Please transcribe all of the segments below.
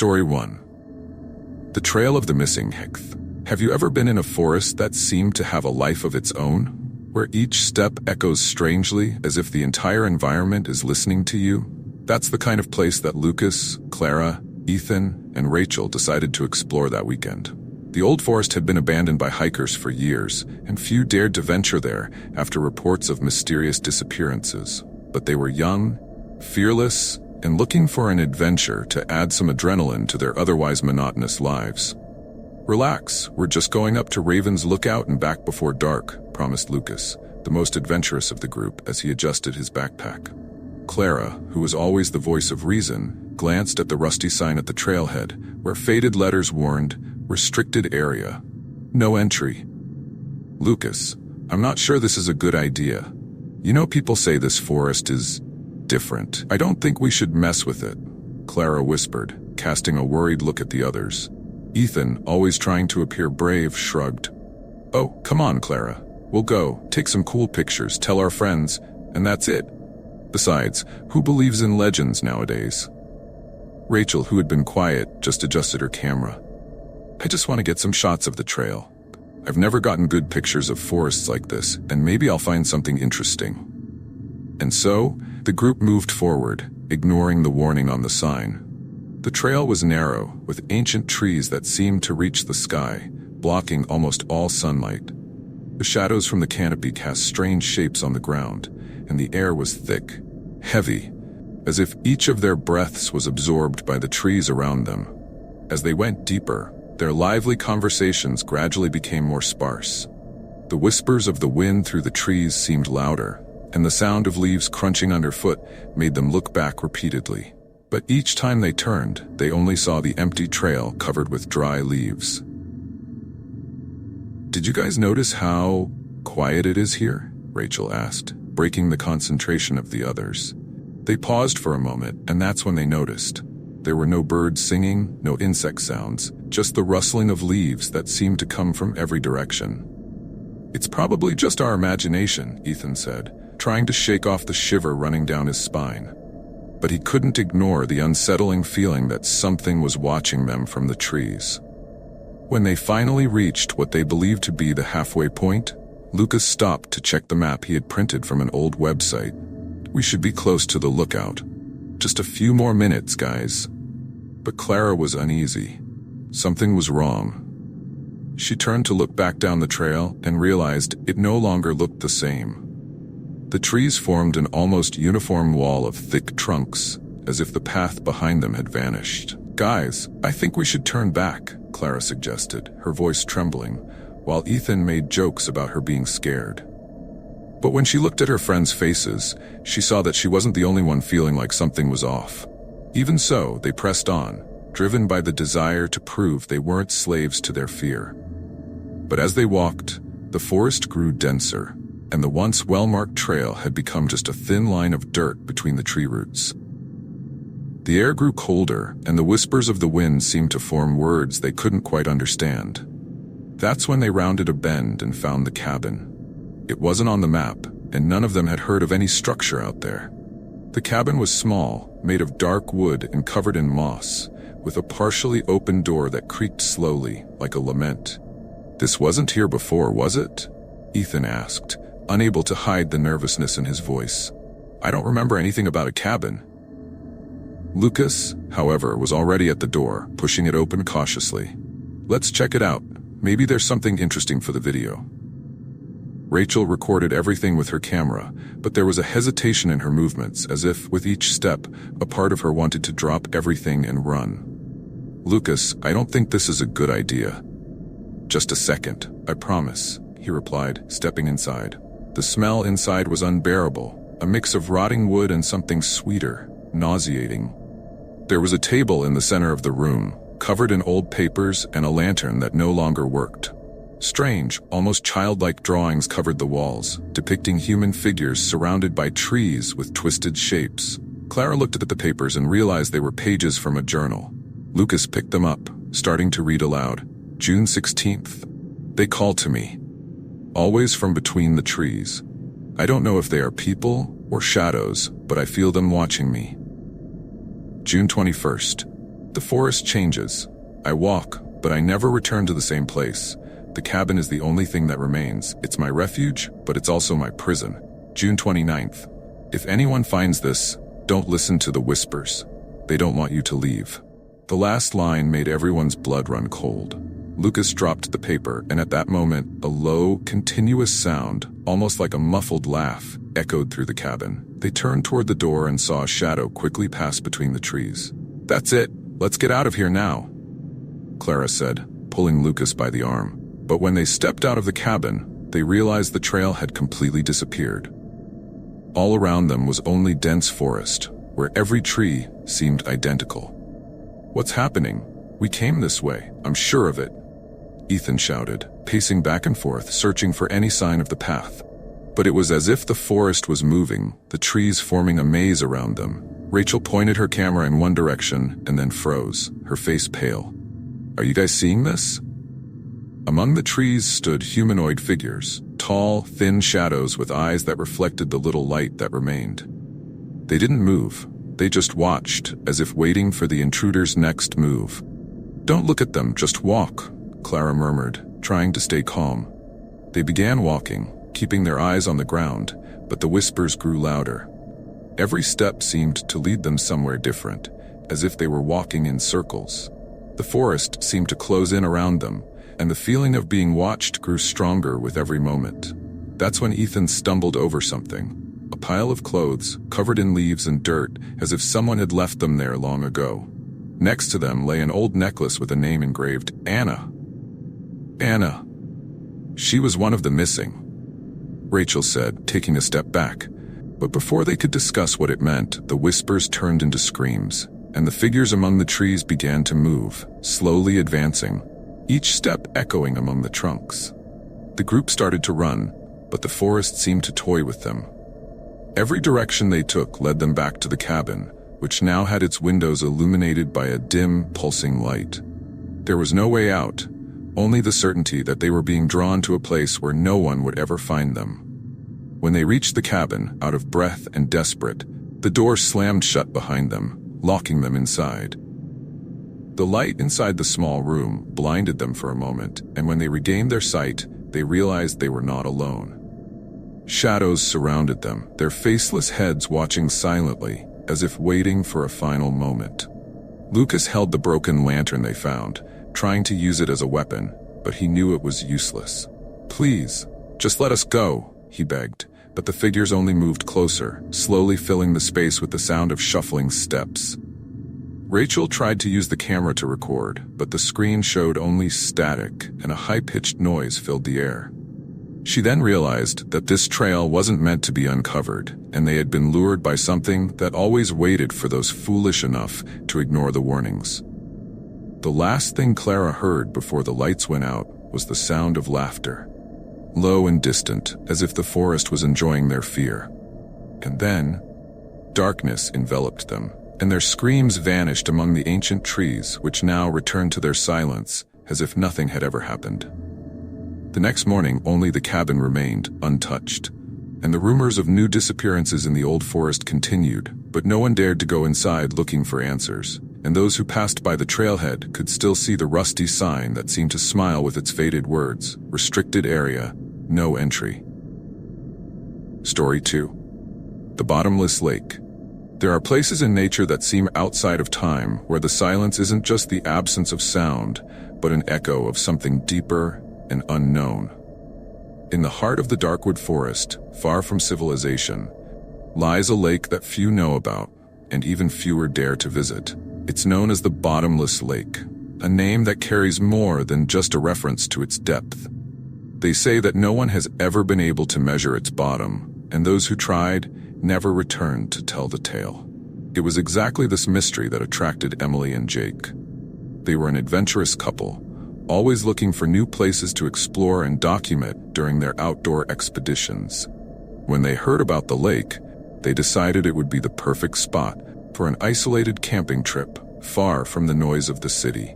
Story 1. The Trail of the Missing Hecht. Have you ever been in a forest that seemed to have a life of its own, where each step echoes strangely as if the entire environment is listening to you? That's the kind of place that Lucas, Clara, Ethan, and Rachel decided to explore that weekend. The old forest had been abandoned by hikers for years, and few dared to venture there after reports of mysterious disappearances. But they were young, fearless, and looking for an adventure to add some adrenaline to their otherwise monotonous lives. "Relax, we're just going up to Raven's Lookout and back before dark," promised Lucas, the most adventurous of the group, as he adjusted his backpack. Clara, who was always the voice of reason, glanced at the rusty sign at the trailhead, where faded letters warned, "Restricted area. No entry." "Lucas, I'm not sure this is a good idea. You know, people say this forest is different. I don't think we should mess with it," Clara whispered, casting a worried look at the others. Ethan, always trying to appear brave, shrugged. "Oh, come on, Clara. We'll go, take some cool pictures, tell our friends, and that's it. Besides, who believes in legends nowadays?" Rachel, who had been quiet, just adjusted her camera. "I just want to get some shots of the trail. I've never gotten good pictures of forests like this, and maybe I'll find something interesting." And so, the group moved forward, ignoring the warning on the sign. The trail was narrow, with ancient trees that seemed to reach the sky, blocking almost all sunlight. The shadows from the canopy cast strange shapes on the ground, and the air was thick, heavy, as if each of their breaths was absorbed by the trees around them. As they went deeper, their lively conversations gradually became more sparse. The whispers of the wind through the trees seemed louder, and the sound of leaves crunching underfoot made them look back repeatedly. But each time they turned, they only saw the empty trail covered with dry leaves. "Did you guys notice how quiet it is here?" Rachel asked, breaking the concentration of the others. They paused for a moment, and that's when they noticed. There were no birds singing, no insect sounds, just the rustling of leaves that seemed to come from every direction. "It's probably just our imagination," Ethan said, trying to shake off the shiver running down his spine. But he couldn't ignore the unsettling feeling that something was watching them from the trees. When they finally reached what they believed to be the halfway point, Lucas stopped to check the map he had printed from an old website. "We should be close to the lookout. Just a few more minutes, guys." But Clara was uneasy. Something was wrong. She turned to look back down the trail and realized it no longer looked the same. The trees formed an almost uniform wall of thick trunks, as if the path behind them had vanished. "Guys, I think we should turn back," Clara suggested, her voice trembling, while Ethan made jokes about her being scared. But when she looked at her friends' faces, she saw that she wasn't the only one feeling like something was off. Even so, they pressed on, driven by the desire to prove they weren't slaves to their fear. But as they walked, the forest grew denser, and the once well-marked trail had become just a thin line of dirt between the tree roots. The air grew colder, and the whispers of the wind seemed to form words they couldn't quite understand. That's when they rounded a bend and found the cabin. It wasn't on the map, and none of them had heard of any structure out there. The cabin was small, made of dark wood and covered in moss, with a partially open door that creaked slowly, like a lament. "This wasn't here before, was it?" Ethan asked, unable to hide the nervousness in his voice. "I don't remember anything about a cabin." Lucas, however, was already at the door, pushing it open cautiously. "Let's check it out. Maybe there's something interesting for the video." Rachel recorded everything with her camera, but there was a hesitation in her movements, as if, with each step, a part of her wanted to drop everything and run. "Lucas, I don't think this is a good idea." "Just a second, I promise," he replied, stepping inside. The smell inside was unbearable, a mix of rotting wood and something sweeter, nauseating. There was a table in the center of the room, covered in old papers and a lantern that no longer worked. Strange, almost childlike drawings covered the walls, depicting human figures surrounded by trees with twisted shapes. Clara looked at the papers and realized they were pages from a journal. Lucas picked them up, starting to read aloud. June 16th. "They call to me. Always from between the trees. I don't know if they are people or shadows, but I feel them watching me. June 21st. The forest changes. I walk, but I never return to the same place. The cabin is the only thing that remains. It's my refuge, but it's also my prison. June 29th. If anyone finds this, don't listen to the whispers. They don't want you to leave. The last line made everyone's blood run cold. Lucas dropped the paper, and at that moment, a low, continuous sound, almost like a muffled laugh, echoed through the cabin. They turned toward the door and saw a shadow quickly pass between the trees. "That's it. Let's get out of here now," Clara said, pulling Lucas by the arm. But when they stepped out of the cabin, they realized the trail had completely disappeared. All around them was only dense forest, where every tree seemed identical. "What's happening? We came this way, I'm sure of it," Ethan shouted, pacing back and forth, searching for any sign of the path. But it was as if the forest was moving, the trees forming a maze around them. Rachel pointed her camera in one direction and then froze, her face pale. "Are you guys seeing this?" Among the trees stood humanoid figures, tall, thin shadows with eyes that reflected the little light that remained. They didn't move, they just watched, as if waiting for the intruder's next move. "Don't look at them, just walk," Clara murmured, trying to stay calm. They began walking, keeping their eyes on the ground, but the whispers grew louder. Every step seemed to lead them somewhere different, as if they were walking in circles. The forest seemed to close in around them, and the feeling of being watched grew stronger with every moment. That's when Ethan stumbled over something. A pile of clothes, covered in leaves and dirt, as if someone had left them there long ago. Next to them lay an old necklace with a name engraved, Anna. Anna. She was one of the missing, Rachel said, taking a step back. But before they could discuss what it meant, the whispers turned into screams, and the figures among the trees began to move, slowly advancing, each step echoing among the trunks. The group started to run, but the forest seemed to toy with them. Every direction they took led them back to the cabin, which now had its windows illuminated by a dim, pulsing light. There was no way out, only the certainty that they were being drawn to a place where no one would ever find them. When they reached the cabin, out of breath and desperate, the door slammed shut behind them, locking them inside. The light inside the small room blinded them for a moment, and when they regained their sight, they realized they were not alone. Shadows surrounded them, their faceless heads watching silently, as if waiting for a final moment. Lucas held the broken lantern they found, trying to use it as a weapon, but he knew it was useless. "Please, just let us go," he begged, but the figures only moved closer, slowly filling the space with the sound of shuffling steps. Rachel tried to use the camera to record, but the screen showed only static, and a high-pitched noise filled the air. She then realized that this trail wasn't meant to be uncovered, and they had been lured by something that always waited for those foolish enough to ignore the warnings. The last thing Clara heard before the lights went out was the sound of laughter, low and distant, as if the forest was enjoying their fear. And then, darkness enveloped them, and their screams vanished among the ancient trees, which now returned to their silence, as if nothing had ever happened. The next morning, only the cabin remained, untouched, and the rumors of new disappearances in the old forest continued, but no one dared to go inside looking for answers, and those who passed by the trailhead could still see the rusty sign that seemed to smile with its faded words, "Restricted area, no entry." Story 2. The Bottomless Lake. There are places in nature that seem outside of time, where the silence isn't just the absence of sound, but an echo of something deeper and unknown. In the heart of the Darkwood Forest, far from civilization, lies a lake that few know about, and even fewer dare to visit. It's known as the Bottomless Lake, a name that carries more than just a reference to its depth. They say that no one has ever been able to measure its bottom, and those who tried never returned to tell the tale. It was exactly this mystery that attracted Emily and Jake. They were an adventurous couple, always looking for new places to explore and document during their outdoor expeditions. When they heard about the lake, they decided it would be the perfect spot for an isolated camping trip, far from the noise of the city.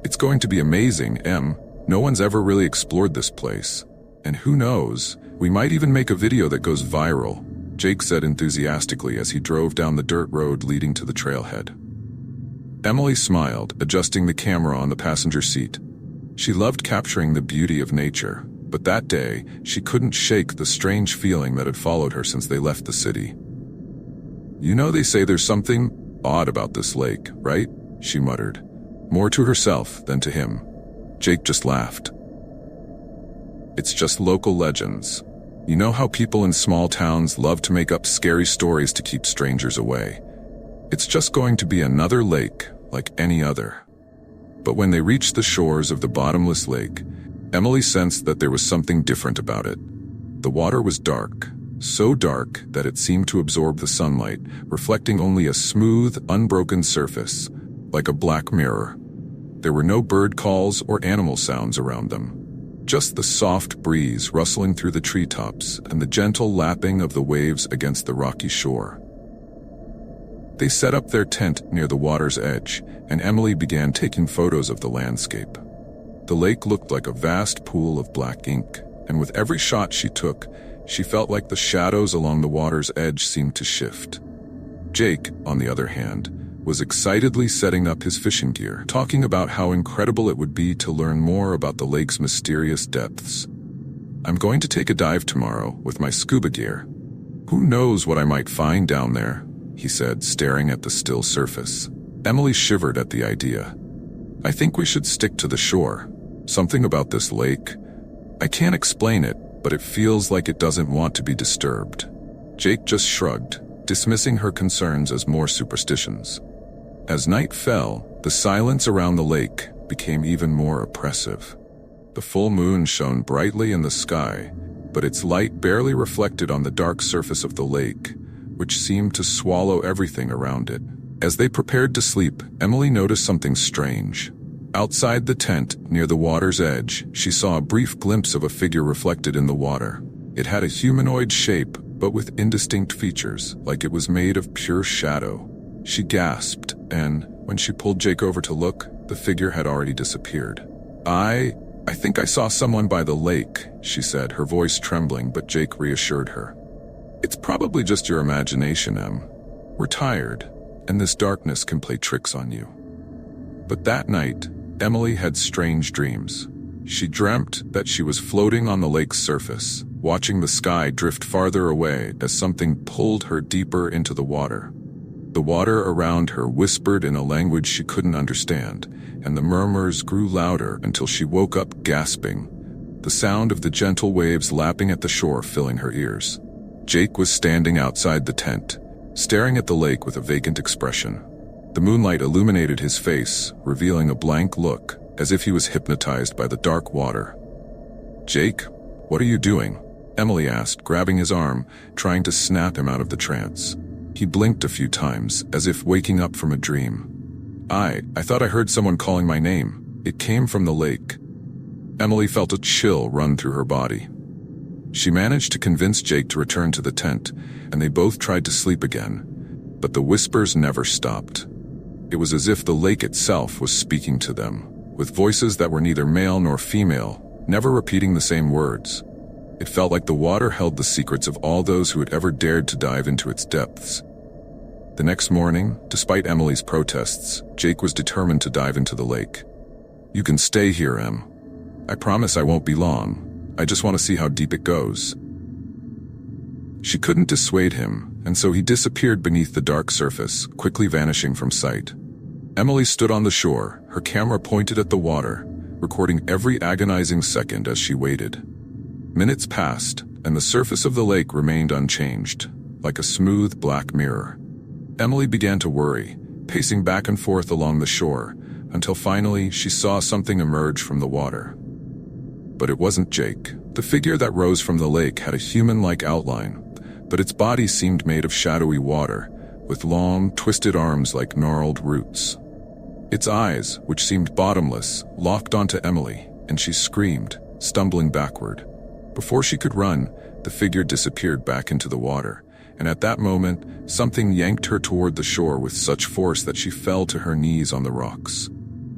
"It's going to be amazing, Em. No one's ever really explored this place. And who knows, we might even make a video that goes viral," Jake said enthusiastically as he drove down the dirt road leading to the trailhead. Emily smiled, adjusting the camera on the passenger seat. She loved capturing the beauty of nature, but that day, she couldn't shake the strange feeling that had followed her since they left the city. "You know, they say there's something odd about this lake, right?" she muttered, more to herself than to him. Jake just laughed. "It's just local legends. You know how people in small towns love to make up scary stories to keep strangers away. It's just going to be another lake, like any other." But when they reached the shores of the bottomless lake, Emily sensed that there was something different about it. The water was dark, so dark that it seemed to absorb the sunlight, reflecting only a smooth, unbroken surface, like a black mirror. There were no bird calls or animal sounds around them. Just the soft breeze rustling through the treetops and the gentle lapping of the waves against the rocky shore. They set up their tent near the water's edge, and Emily began taking photos of the landscape. The lake looked like a vast pool of black ink, and with every shot she took, she felt like the shadows along the water's edge seemed to shift. Jake, on the other hand, was excitedly setting up his fishing gear, talking about how incredible it would be to learn more about the lake's mysterious depths. "I'm going to take a dive tomorrow with my scuba gear. Who knows what I might find down there," he said, staring at the still surface. Emily shivered at the idea. "I think we should stick to the shore. Something about this lake. I can't explain it, but it feels like it doesn't want to be disturbed." Jake just shrugged, dismissing her concerns as more superstitions. As night fell, the silence around the lake became even more oppressive. The full moon shone brightly in the sky, but its light barely reflected on the dark surface of the lake, which seemed to swallow everything around it. As they prepared to sleep, Emily noticed something strange. Outside the tent, near the water's edge, she saw a brief glimpse of a figure reflected in the water. It had a humanoid shape, but with indistinct features, like it was made of pure shadow. She gasped, and when she pulled Jake over to look, the figure had already disappeared. I think I saw someone by the lake," she said, her voice trembling, but Jake reassured her. "It's probably just your imagination, Em. We're tired, and this darkness can play tricks on you." But that night, Emily had strange dreams. She dreamt that she was floating on the lake's surface, watching the sky drift farther away as something pulled her deeper into the water. The water around her whispered in a language she couldn't understand, and the murmurs grew louder until she woke up gasping, the sound of the gentle waves lapping at the shore filling her ears. Jake was standing outside the tent, staring at the lake with a vacant expression. The moonlight illuminated his face, revealing a blank look, as if he was hypnotized by the dark water. "Jake, what are you doing?" Emily asked, grabbing his arm, trying to snap him out of the trance. He blinked a few times, as if waking up from a dream. I thought I heard someone calling my name. It came from the lake." Emily felt a chill run through her body. She managed to convince Jake to return to the tent, and they both tried to sleep again, but the whispers never stopped. It was as if the lake itself was speaking to them, with voices that were neither male nor female, never repeating the same words. It felt like the water held the secrets of all those who had ever dared to dive into its depths. The next morning, despite Emily's protests, Jake was determined to dive into the lake. "You can stay here, Em. I promise I won't be long. I just want to see how deep it goes." She couldn't dissuade him, and so he disappeared beneath the dark surface, quickly vanishing from sight. Emily stood on the shore, her camera pointed at the water, recording every agonizing second as she waited. Minutes passed, and the surface of the lake remained unchanged, like a smooth black mirror. Emily began to worry, pacing back and forth along the shore, until finally she saw something emerge from the water. But it wasn't Jake. The figure that rose from the lake had a human-like outline, but its body seemed made of shadowy water, with long, twisted arms like gnarled roots. Its eyes, which seemed bottomless, locked onto Emily, and she screamed, stumbling backward. Before she could run, the figure disappeared back into the water, and at that moment, something yanked her toward the shore with such force that she fell to her knees on the rocks.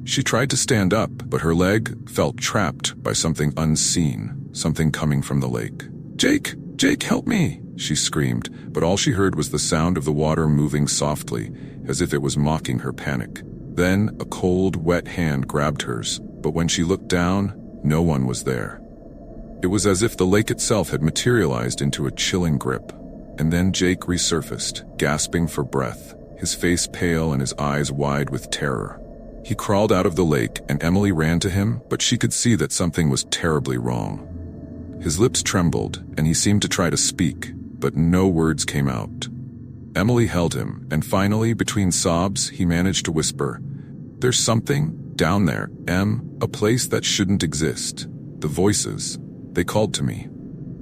She tried to stand up, but her leg felt trapped by something unseen, something coming from the lake. "Jake! Jake, help me!" she screamed, but all she heard was the sound of the water moving softly, as if it was mocking her panic. Then a cold, wet hand grabbed hers, but when she looked down, no one was there. It was as if the lake itself had materialized into a chilling grip. And then Jake resurfaced, gasping for breath, his face pale and his eyes wide with terror. He crawled out of the lake and Emily ran to him, but she could see that something was terribly wrong. His lips trembled and he seemed to try to speak, but no words came out. Emily held him, and finally, between sobs, he managed to whisper, "There's something down there, Em, a place that shouldn't exist. The voices, they called to me."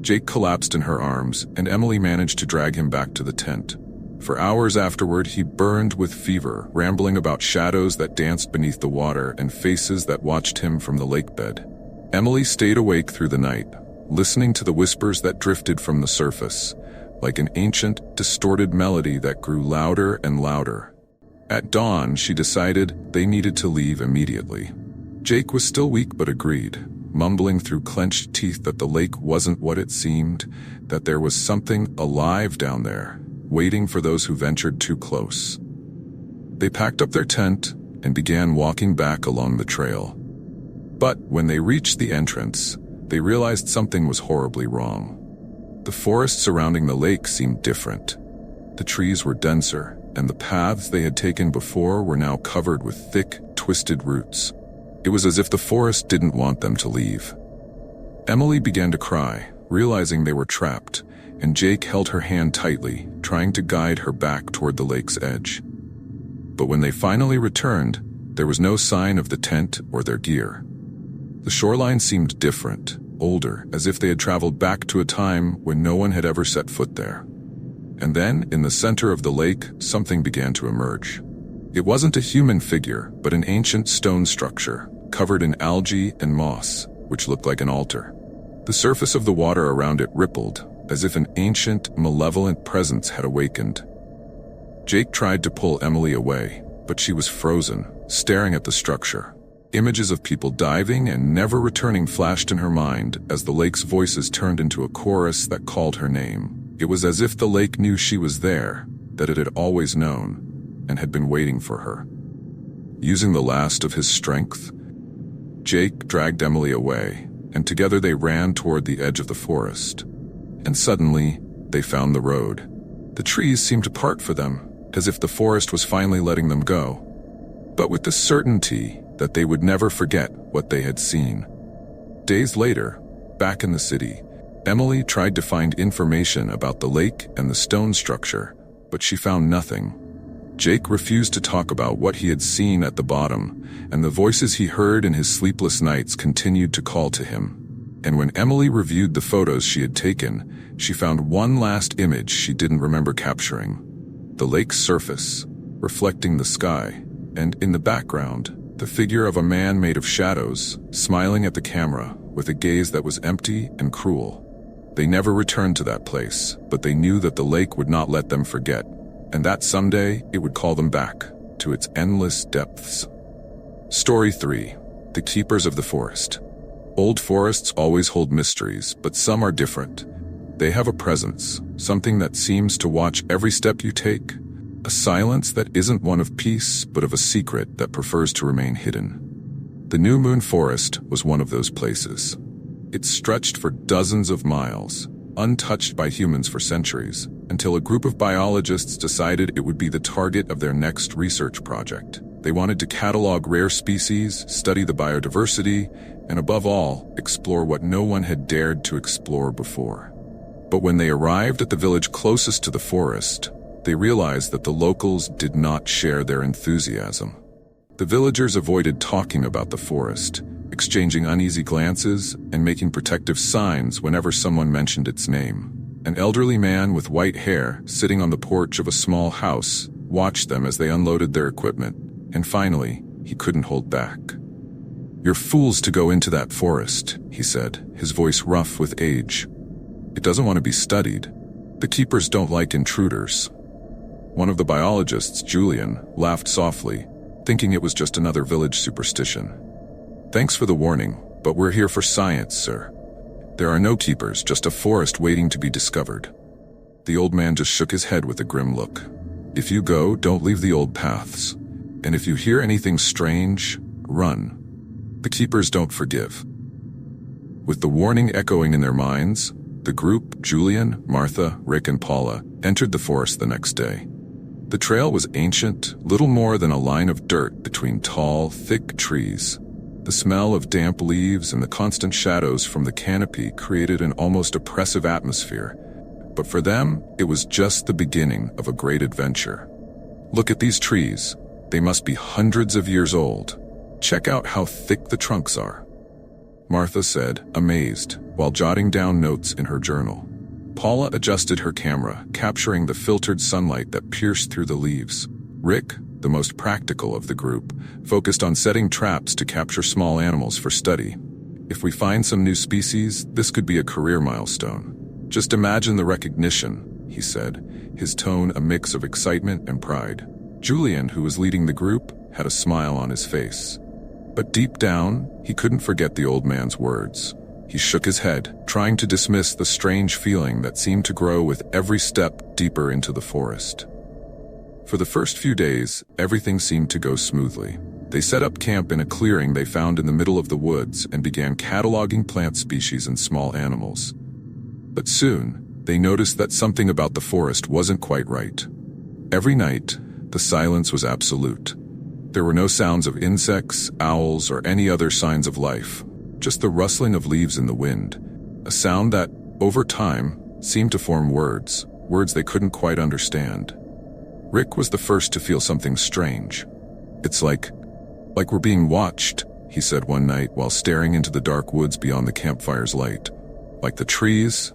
Jake collapsed in her arms, and Emily managed to drag him back to the tent. For hours afterward, he burned with fever, rambling about shadows that danced beneath the water and faces that watched him from the lake bed. Emily stayed awake through the night, listening to the whispers that drifted from the surface, like an ancient, distorted melody that grew louder and louder. At dawn, she decided they needed to leave immediately. Jake was still weak but agreed, mumbling through clenched teeth that the lake wasn't what it seemed, that there was something alive down there, waiting for those who ventured too close. They packed up their tent and began walking back along the trail. But when they reached the entrance, they realized something was horribly wrong. The forest surrounding the lake seemed different. The trees were denser, and the paths they had taken before were now covered with thick, twisted roots. It was as if the forest didn't want them to leave. Emily began to cry, realizing they were trapped, and Jake held her hand tightly, trying to guide her back toward the lake's edge. But when they finally returned, there was no sign of the tent or their gear. The shoreline seemed different, older, as if they had traveled back to a time when no one had ever set foot there. And then, in the center of the lake, something began to emerge. It wasn't a human figure, but an ancient stone structure, covered in algae and moss, which looked like an altar. The surface of the water around it rippled, as if an ancient, malevolent presence had awakened. Jake tried to pull Emily away, but she was frozen, staring at the structure. Images of people diving and never returning flashed in her mind as the lake's voices turned into a chorus that called her name. It was as if the lake knew she was there, that it had always known, and had been waiting for her. Using the last of his strength, Jake dragged Emily away, and together they ran toward the edge of the forest. And suddenly, they found the road. The trees seemed to part for them, as if the forest was finally letting them go, but with the certainty that they would never forget what they had seen. Days later, back in the city, Emily tried to find information about the lake and the stone structure, but she found nothing. Jake refused to talk about what he had seen at the bottom, and the voices he heard in his sleepless nights continued to call to him. And when Emily reviewed the photos she had taken, she found one last image she didn't remember capturing. The lake's surface, reflecting the sky, and in the background, the figure of a man made of shadows, smiling at the camera with a gaze that was empty and cruel. They never returned to that place, but they knew that the lake would not let them forget, and that someday it would call them back to its endless depths. Story 3. The Keepers of the Forest. Old forests always hold mysteries, but some are different. They have a presence, something that seems to watch every step you take. A silence that isn't one of peace, but of a secret that prefers to remain hidden. The New Moon Forest was one of those places. It stretched for dozens of miles, untouched by humans for centuries, until a group of biologists decided it would be the target of their next research project. They wanted to catalog rare species, study the biodiversity, and above all, explore what no one had dared to explore before. But when they arrived at the village closest to the forest, they realized that the locals did not share their enthusiasm. The villagers avoided talking about the forest, exchanging uneasy glances and making protective signs whenever someone mentioned its name. An elderly man with white hair, sitting on the porch of a small house, watched them as they unloaded their equipment, and finally, he couldn't hold back. "You're fools to go into that forest," he said, his voice rough with age. "It doesn't want to be studied. The keepers don't like intruders." One of the biologists, Julian, laughed softly, thinking it was just another village superstition. "Thanks for the warning, but we're here for science, sir. There are no keepers, just a forest waiting to be discovered." The old man just shook his head with a grim look. "If you go, don't leave the old paths. and if you hear anything strange, run. The keepers don't forgive." With the warning echoing in their minds, the group, Julian, Martha, Rick, and Paula, entered the forest the next day. The trail was ancient, little more than a line of dirt between tall, thick trees. The smell of damp leaves and the constant shadows from the canopy created an almost oppressive atmosphere. But for them, it was just the beginning of a great adventure. "Look at these trees. They must be hundreds of years old. Check out how thick the trunks are," Martha said, amazed, while jotting down notes in her journal. Paula adjusted her camera, capturing the filtered sunlight that pierced through the leaves. Rick, the most practical of the group, focused on setting traps to capture small animals for study. "If we find some new species, this could be a career milestone. Just imagine the recognition," he said, his tone a mix of excitement and pride. Julian, who was leading the group, had a smile on his face. But deep down, he couldn't forget the old man's words. He shook his head, trying to dismiss the strange feeling that seemed to grow with every step deeper into the forest. For the first few days, everything seemed to go smoothly. They set up camp in a clearing they found in the middle of the woods and began cataloging plant species and small animals. But soon, they noticed that something about the forest wasn't quite right. Every night, the silence was absolute. There were no sounds of insects, owls, or any other signs of life, just the rustling of leaves in the wind, a sound that, over time, seemed to form words they couldn't quite understand. Rick was the first to feel something strange. "It's like we're being watched," he said one night while staring into the dark woods beyond the campfire's light. "Like the trees?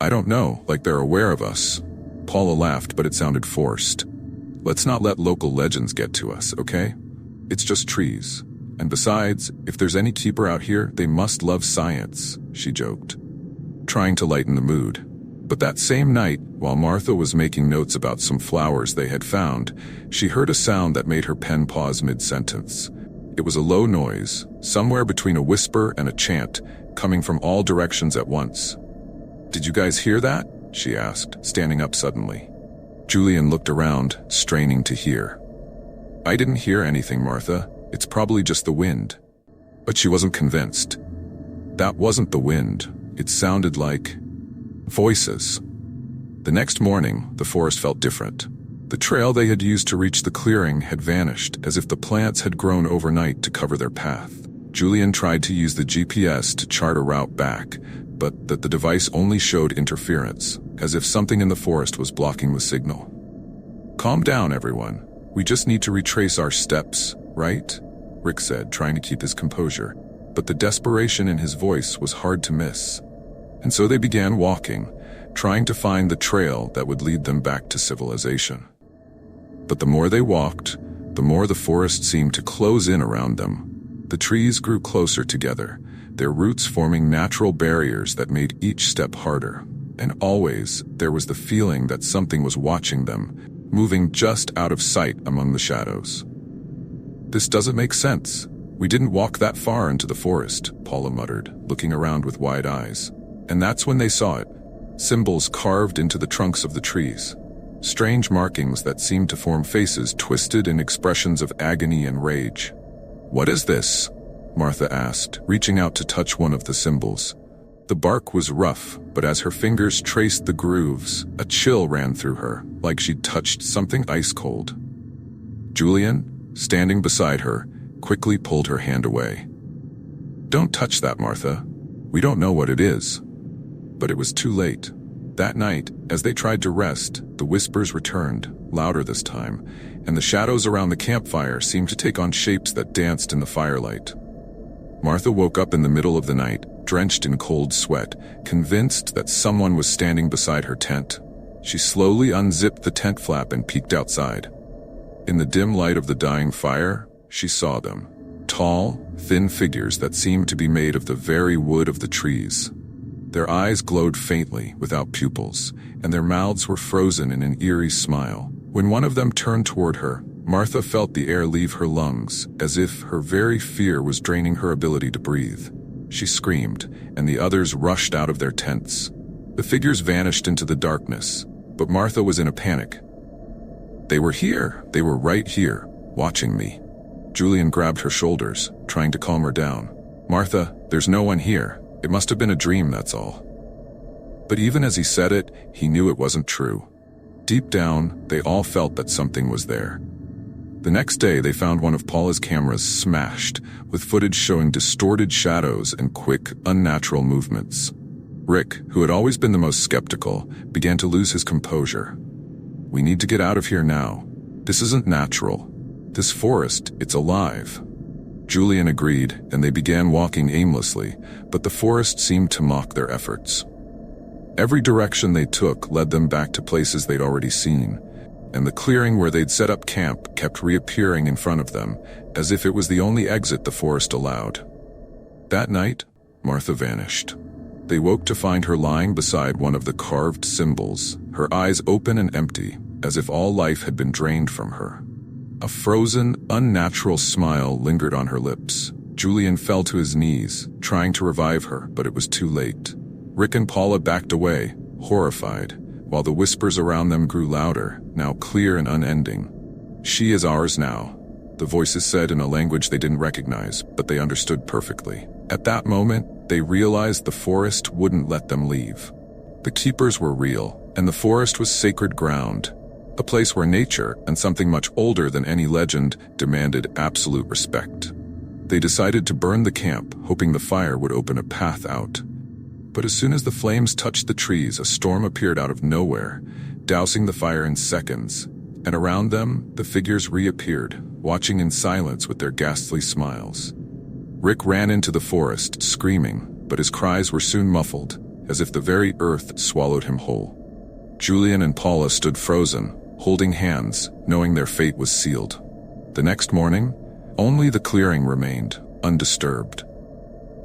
I don't know, like they're aware of us." Paula laughed, but it sounded forced. "Let's not let local legends get to us, okay? It's just trees. And besides, if there's any keeper out here, they must love science," she joked, trying to lighten the mood. But that same night, while Martha was making notes about some flowers they had found, she heard a sound that made her pen pause mid-sentence. It was a low noise, somewhere between a whisper and a chant, coming from all directions at once. "Did you guys hear that?" she asked, standing up suddenly. Julian looked around, straining to hear. "I didn't hear anything, Martha. It's probably just the wind." But she wasn't convinced. That wasn't the wind. It sounded like voices. The next morning, the forest felt different. The trail they had used to reach the clearing had vanished, as if the plants had grown overnight to cover their path. Julian tried to use the GPS to chart a route back, but the device only showed interference, as if something in the forest was blocking the signal. "Calm down, everyone. We just need to retrace our steps, right?" Rick said, trying to keep his composure, but the desperation in his voice was hard to miss. And so they began walking, trying to find the trail that would lead them back to civilization. But the more they walked, the more the forest seemed to close in around them. The trees grew closer together, their roots forming natural barriers that made each step harder. And always, there was the feeling that something was watching them, moving just out of sight among the shadows. "This doesn't make sense. We didn't walk that far into the forest," Paula muttered, looking around with wide eyes. And that's when they saw it. Symbols carved into the trunks of the trees. Strange markings that seemed to form faces twisted in expressions of agony and rage. "What is this?" Martha asked, reaching out to touch one of the symbols. The bark was rough, but as her fingers traced the grooves, a chill ran through her, like she'd touched something ice-cold. Julian, standing beside her, quickly pulled her hand away. "Don't touch that, Martha. We don't know what it is." But it was too late. That night, as they tried to rest, the whispers returned, louder this time, and the shadows around the campfire seemed to take on shapes that danced in the firelight. Martha woke up in the middle of the night, drenched in cold sweat, convinced that someone was standing beside her tent. She slowly unzipped the tent flap and peeked outside. In the dim light of the dying fire, she saw them. Tall, thin figures that seemed to be made of the very wood of the trees. Their eyes glowed faintly, without pupils, and their mouths were frozen in an eerie smile. When one of them turned toward her, Martha felt the air leave her lungs, as if her very fear was draining her ability to breathe. She screamed, and the others rushed out of their tents. The figures vanished into the darkness, but Martha was in a panic. They were here. They were right here. watching me." Julian grabbed her shoulders, trying to calm her down. "Martha, there's no one here. It must have been a dream, that's all." But even as he said it, he knew it wasn't true. Deep down, they all felt that something was there. The next day, they found one of Paula's cameras smashed, with footage showing distorted shadows and quick, unnatural movements. Rick, who had always been the most skeptical, began to lose his composure. "We need to get out of here now. This isn't natural. This forest, it's alive." Julian agreed, and they began walking aimlessly, but the forest seemed to mock their efforts. Every direction they took led them back to places they'd already seen, and the clearing where they'd set up camp kept reappearing in front of them, as if it was the only exit the forest allowed. That night, Martha vanished. They woke to find her lying beside one of the carved symbols, her eyes open and empty, as if all life had been drained from her. A frozen, unnatural smile lingered on her lips. Julian fell to his knees, trying to revive her, but it was too late. Rick and Paula backed away, horrified, while the whispers around them grew louder, now clear and unending. "She is ours now," the voices said in a language they didn't recognize, but they understood perfectly. At that moment, they realized the forest wouldn't let them leave. The keepers were real, and the forest was sacred ground, a place where nature, and something much older than any legend, demanded absolute respect. They decided to burn the camp, hoping the fire would open a path out. But as soon as the flames touched the trees, a storm appeared out of nowhere, dousing the fire in seconds, and around them, the figures reappeared, watching in silence with their ghastly smiles. Rick ran into the forest, screaming, but his cries were soon muffled, as if the very earth swallowed him whole. Julian and Paula stood frozen, holding hands, knowing their fate was sealed. The next morning, only the clearing remained, undisturbed.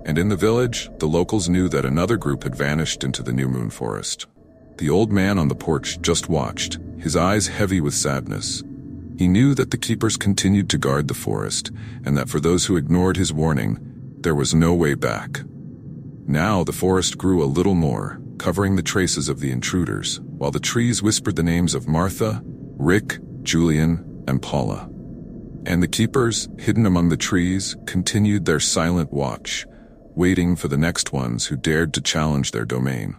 And in the village, the locals knew that another group had vanished into the New Moon Forest. The old man on the porch just watched, his eyes heavy with sadness. He knew that the keepers continued to guard the forest, and that for those who ignored his warning, there was no way back. Now the forest grew a little more, covering the traces of the intruders, while the trees whispered the names of Martha, Rick, Julian, and Paula. And the keepers, hidden among the trees, continued their silent watch, waiting for the next ones who dared to challenge their domain.